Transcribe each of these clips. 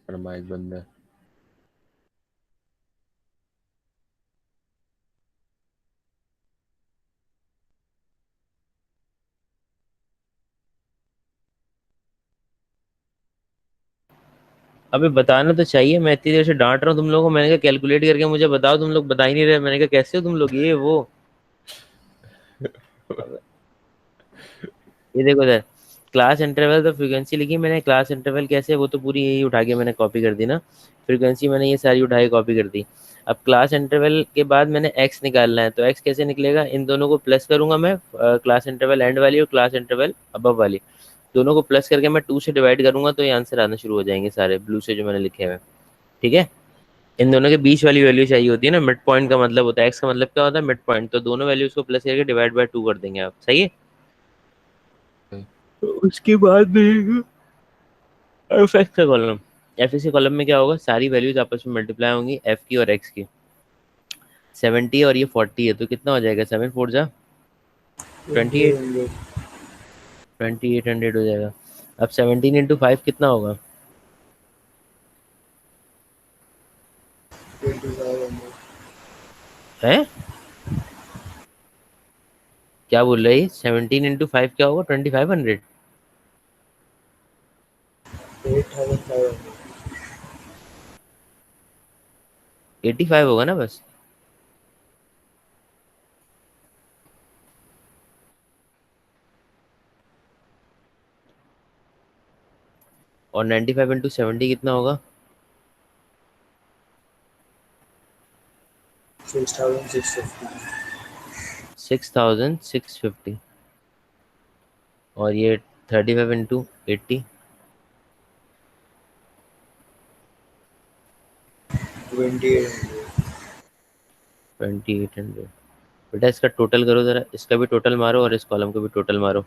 फरमाइश बंद है। अबे बताना तो चाहिए, मैं इतनी देर से डांट रहा हूँ तुम लोगों को, मैंने कहा कैलकुलेट करके मुझे बताओ, तुम लोग बता ही नहीं रहे। मैंने कहा कैसे हो तुम लोग, ये वो। अब ये देखो सर, क्लास इंटरवल तो फ्रीक्वेंसी लिखी मैंने, क्लास इंटरवल कैसे, वो तो पूरी यही उठा के मैंने कॉपी कर दी ना। फ्रीक्वेंसी मैंने ये सारी उठा के कॉपी कर दी। अब क्लास इंटरवल के बाद मैंने एक्स निकालना है, तो एक्स कैसे निकलेगा, इन दोनों को प्लस करूंगा मैं, क्लास इंटरवल एंड वाली और क्लास इंटरवल अबव वाली, दोनों को प्लस करके मैं 2 से डिवाइड करूंगा, तो ये आंसर आना शुरू हो जाएंगे सारे ब्लू से जो मैंने लिखे हुए हैं। ठीक है। इन दोनों के बीच वाली वैल्यू चाहिए होती है ना, मिड पॉइंट का मतलब होता है, एक्स का मतलब क्या होता है, मिड पॉइंट, तो दोनों वैल्यूज को प्लस करके डिवाइड बाय 2 कर देंगे आप, सही है। तो उसके बाद देगा एफ एक्स का कॉलम। एफ एक्स के कॉलम में क्या होगा, सारी वैल्यूज आपस में मल्टीप्लाई होंगी, एफ की और एक्स की। 70 और ये 40 है, तो कितना हो जाएगा, 7 4 जा 28, 2800। 2800 हो जाएगा। अब 17 × 5 कितना होगा, 2500। है क्या बोल रही है, 17 × 5 क्या होगा, 2500। 8500। 85 होगा ना बस। और 95 × 70 कितना होगा, 6650। 6650। और ये 35 × 80, 2800। 2800। बेटा इसका टोटल करो जरा, इसका भी टोटल मारो और इस कॉलम का भी टोटल मारो।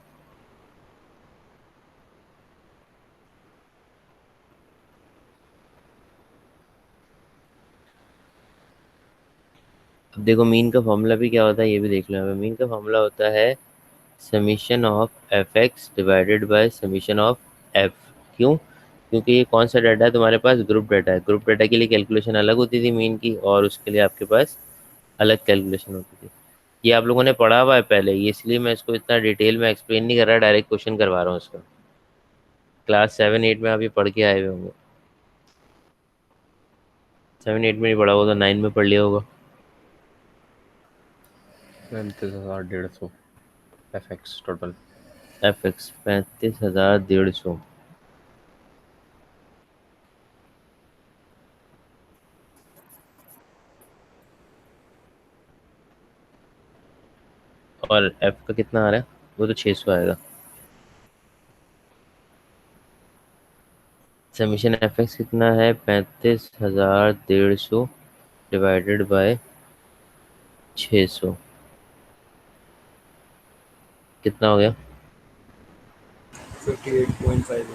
अब देखो मीन का फॉर्मूला भी क्या होता है, ये भी देख लो। हमें मीन का फॉर्मूला होता है summation of F x divided by summation of F. क्यों, क्योंकि ये कौन सा डाटा है तुम्हारे पास, ग्रुप डाटा है। ग्रुप डाटा के लिए कैलकुलेशन अलग होती थी मीन की, और उसके लिए आपके पास अलग कैलकुलेशन होती थी। ये आप लोगों ने पढ़ा हुआ है पहले, ये इसलिए मैं इसको इतना डिटेल में एक्सप्लेन नहीं कर रहा, डायरेक्ट क्वेश्चन करवा रहा हूँ इसका। क्लास 7 8 में आप ये पढ़ के आए हुए होंगे। 7 8 में नहीं पढ़ा होगा तो 9 में पढ़ लिया होगा। 35,150 FX टोटल। F x 35,150। और एफ का कितना आ रहा है, वो तो 600 आएगा। समीशन एफ एक्स कितना है, 35,150 डिवाइडेड बाय 600, कितना हो गया, 58.58।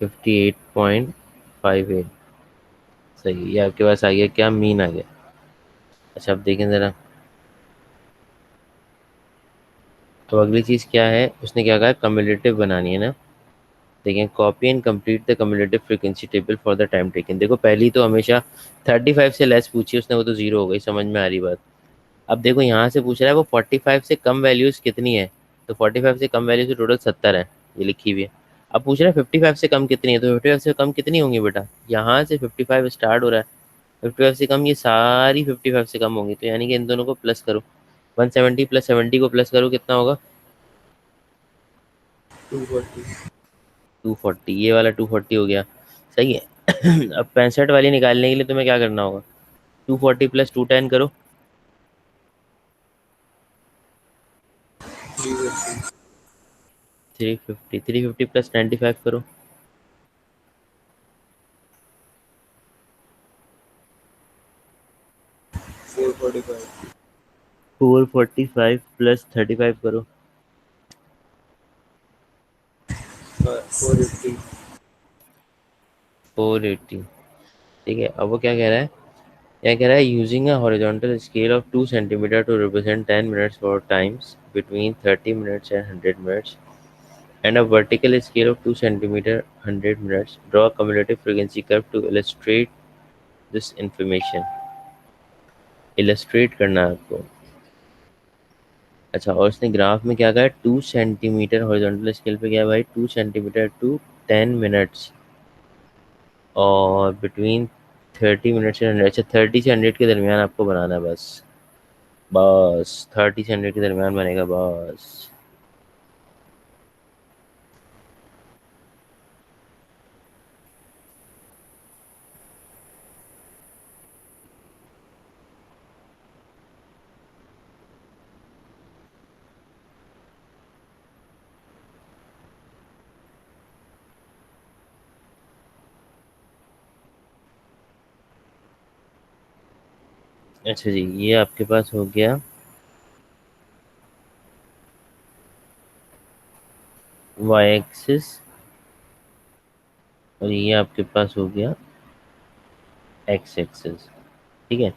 58.58। सही, ये आपके पास आ गया क्या, मीन आ गया। अच्छा अब देखें ज़रा, तो अगली चीज़ क्या है, उसने क्या कहा, कम्युलेटिव बनानी है ना। देखें, copy and complete the cumulative frequency table for the time taken. देखो पहली तो हमेशा 35 से लेस पूछी उसने, वो तो जीरो हो गई, समझ में आ रही बात। अब देखो यहाँ से पूछ रहा है वो 45 से कम वैल्यूज कितनी है, तो 45 से कम वैल्यूज टोटल 70 है, ये लिखी हुई है। अब पूछ रहा है 55 से कम कितनी है, तो 55 से कम कितनी होंगी बेटा, यहाँ से 55 स्टार्ट हो रहा है, 55 से कम ये सारी 55 से कम होंगी, तो यानी कि इन दोनों को प्लस करो, 170 + 70 को प्लस करो, कितना होगा, 240। 240। ये वाला 240 हो गया, सही है। अब 65 वाली निकालने के लिए तुम्हें क्या करना होगा, 240 + 210 करो, 350। 350। 350 + 95 करो, 445। 445 + 35 करो, 480। 480। ठीक है, अब वो क्या कह रहा है, क्या कह रहा है, using a horizontal scale of 2 centimetre to represent 10 minutes for times between 30 minutes and 100 minutes, and a vertical scale of 2 centimeter 100 minutes. Draw a cumulative frequency curve to illustrate this information. Illustrate करना है आपको। अच्छा, और उसने graph में क्या कहा है, 2 सेंटीमीटर हॉरिजॉन्टल स्केल पे क्या है भाई, 2 सेंटीमीटर टू 10 मिनट्स, और बिटवीन 30 मिनट से 100। अच्छा, 30 से 100 के दरमियान आपको बनाना है बस, बस 30 से 100 के दरमियान बनेगा बस। अच्छा जी, ये आपके पास हो गया वाई एक्सिस, और ये आपके पास हो गया एक्स एक्सिस। ठीक है,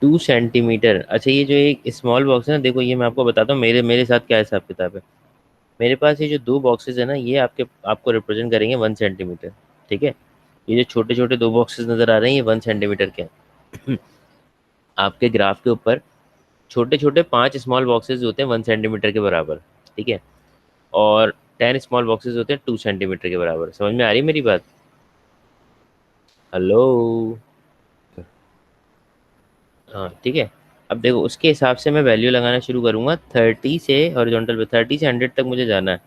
2 सेंटीमीटर। अच्छा, ये जो एक स्मॉल बॉक्स है ना, देखो ये मैं आपको बताता हूँ मेरे मेरे साथ क्या हिसाब किताब है। मेरे पास ये जो दो बॉक्सेस है ना, ये आपको रिप्रेजेंट करेंगे 1 सेंटीमीटर। ठीक है, ये जो छोटे छोटे दो बॉक्सेस नजर आ रहे हैं, ये 1 सेंटीमीटर के हैं। आपके ग्राफ के ऊपर छोटे छोटे 5 स्मॉल बॉक्सेस होते हैं 1 सेंटीमीटर के बराबर। ठीक है, और 10 स्मॉल बॉक्सेस होते हैं 2 सेंटीमीटर के बराबर। समझ में आ रही है मेरी बात? हेलो? हाँ ठीक है। अब देखो, उसके हिसाब से मैं वैल्यू लगाना शुरू करूंगा 30 से, हॉरिजॉन्टल पे 30 से 100 तक मुझे जाना है।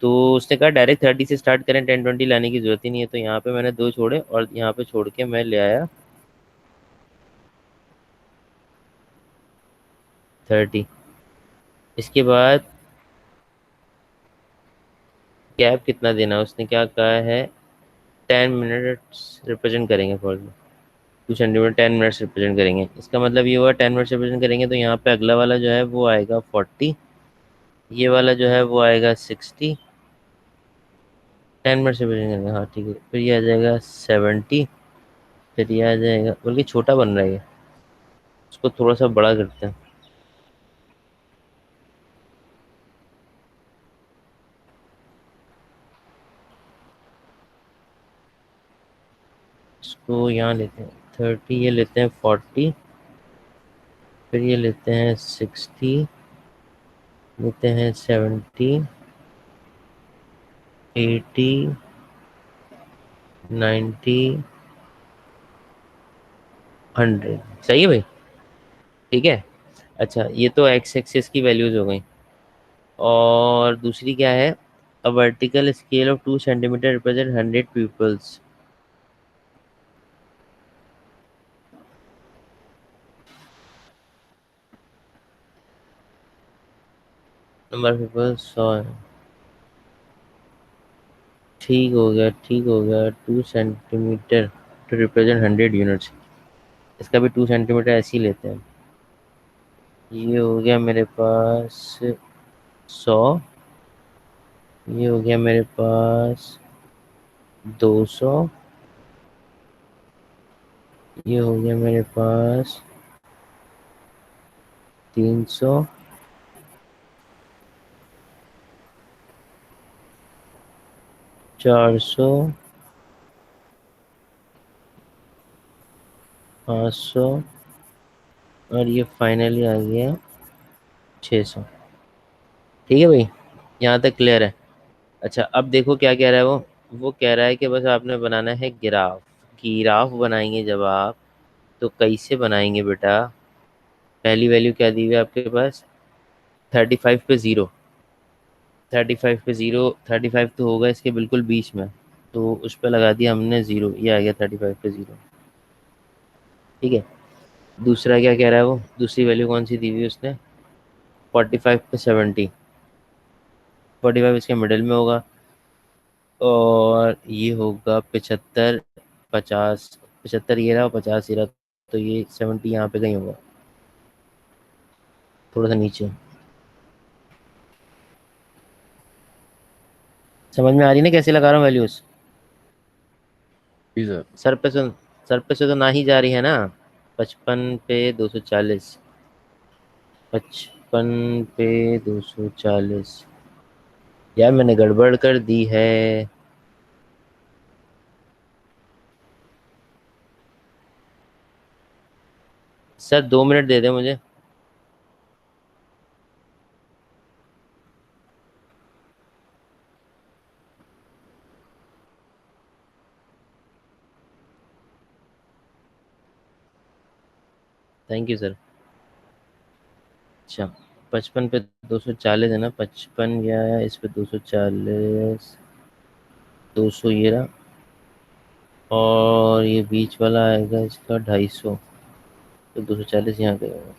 तो उसने कहा डायरेक्ट 30 से स्टार्ट करें, 10 20 लाने की जरूरत ही नहीं है। तो यहाँ पे मैंने दो छोड़े, और यहाँ पे छोड़ के मैं ले आया 30। इसके बाद गैप कितना देना है, उसने क्या कहा है, 10 मिनट्स रिप्रेजेंट करेंगे फॉर 2 सेंटीमीटर, 10 मिनट्स रिप्रेजेंट करेंगे। इसका मतलब ये हुआ 10 मिनट्स रिप्रेजेंट करेंगे, तो यहाँ पे अगला वाला जो है वो आएगा 40, ये वाला जो है वो आएगा 60। 10 मिनट्स रिप्रेजेंट करेंगे, हाँ ठीक है। फिर ये आ जाएगा 70, फिर ये आ जाएगा, बल्कि छोटा बन रहा है ये, उसको थोड़ा सा बड़ा करते हैं। इसको यहाँ लेते हैं 30, ये लेते हैं 40, फिर ये लेते हैं 60, लेते हैं 70, 80, 90, 100। सही है भाई? ठीक है। अच्छा, ये तो एक्स एक्सिस की वैल्यूज हो गई, और दूसरी क्या है, a vertical scale of 2 centimetre represent 100 peoples. Number people 100 है। ठीक हो गया, ठीक हो गया, 2 सेंटीमीटर टू रिप्रेजेंट 100 यूनिट्स। इसका भी 2 सेंटीमीटर ऐसे ही लेते हैं। ये हो गया मेरे पास 100, ये हो गया मेरे पास 200, ये हो गया मेरे पास 300, 400, 500, और ये फाइनली आ गया 600। ठीक है भाई, यहाँ तक क्लियर है? अच्छा, अब देखो क्या कह रहा है वो कह रहा है कि बस आपने बनाना है ग्राफ। ग्राफ बनाएंगे जब आप, तो कैसे बनाएंगे बेटा? पहली वैल्यू क्या दी हुई है आपके पास, 35 पे ज़ीरो। 35 पे ज़ीरो, 35 तो होगा इसके बिल्कुल बीच में, तो उस पर लगा दिया हमने ज़ीरो, ये आ गया 35 पे ज़ीरो। ठीक है, दूसरा क्या कह रहा है वो, दूसरी वैल्यू कौन सी दी हुई है उसने, 45 पे 70। 45 इसके मिडिल में होगा, और ये होगा 75, 50, 75 ये रहा और 50 ये रहा, तो ये 70 यहाँ पे कहीं होगा, थोड़ा सा नीचे। समझ में आ रही ना कैसे लगा रहा हूँ वैल्यूज? जी सर। सर पे से, सर पे से तो ना ही जा रही है ना। 55 पे 240, 55 पे 240, यार मैंने गड़बड़ कर दी है। सर 2 मिनट दे दे मुझे। Thank you sir. अच्छा, 55 पे 240 है ना, 55 गया है इस पे 240, 200 ये रहा, और ये बीच वाला आएगा इसका 250, तो 240 यहाँ पे होगा।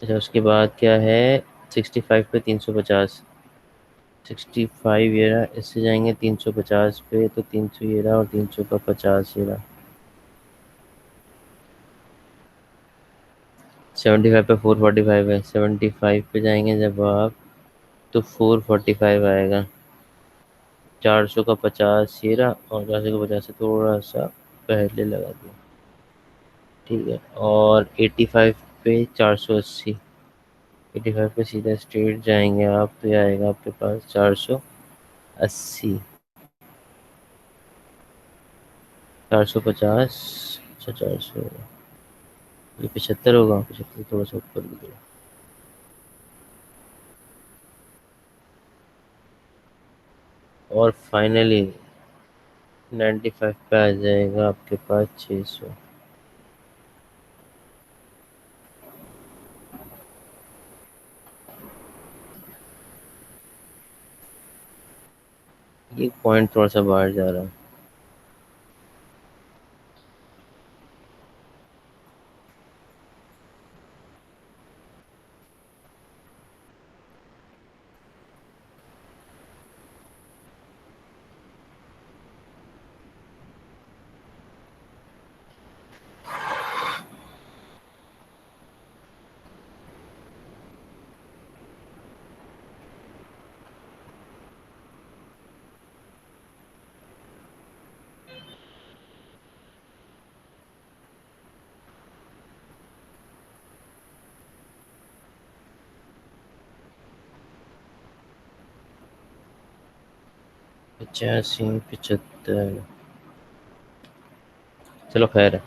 अच्छा उसके बाद क्या है, 65 पे 350, 65 ये रहा, इससे जाएंगे 350 पे, तो 300 ये रहा और 300 का 50 ये रहा। 75 पे 445 है, 75 पे जाएंगे जब आप, तो 445 आएगा। 400 का 50 ये रहा, और 400 का 50 से थोड़ा सा पहले लगा दिया, ठीक है। और 85 पे 480, 85 पे सीधा स्ट्रेट जाएंगे आप, तो ये आएगा आपके पास 480, 450, अच्छा 400, ये 75 होगा, 75 थोड़ा सा ऊपर भी दो। और फाइनली 95 पे आ जाएगा आपके पास 600। ये पॉइंट थोड़ा सा बाहर जा रहा है। पचासी, 75, चलो खैर है।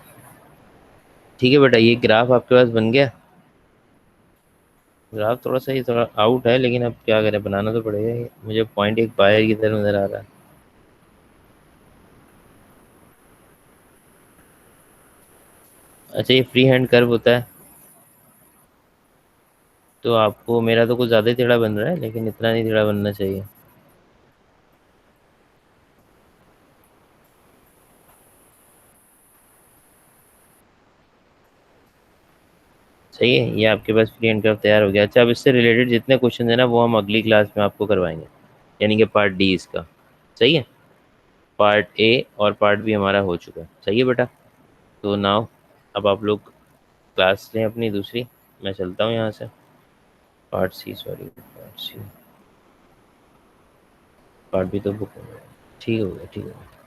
ठीक है बेटा, ये ग्राफ आपके पास बन गया। ग्राफ थोड़ा सा, ये थोड़ा आउट है, लेकिन अब क्या करें, बनाना तो पड़ेगा ही। मुझे पॉइंट एक बाहर की तरफ नजर आ रहा है। अच्छा, ये फ्री हैंड कर्व होता है, तो आपको, मेरा तो कुछ ज़्यादा ही टेढ़ा बन रहा है, लेकिन इतना नहीं टेढ़ा बनना चाहिए। सही है, ये आपके पास फ्री हैंड कर्व तैयार हो गया। अच्छा, अब इससे रिलेटेड जितने क्वेश्चन है ना, वो हम अगली क्लास में आपको करवाएंगे, यानी कि पार्ट डी इसका। सही है, पार्ट ए और पार्ट बी हमारा हो चुका है। सही है बेटा, तो नाउ अब आप लोग क्लास लें अपनी दूसरी, मैं चलता हूँ यहाँ से। Part C, sorry part C, part B तो बुक हो गया। ठीक हो गया, ठीक हो गया।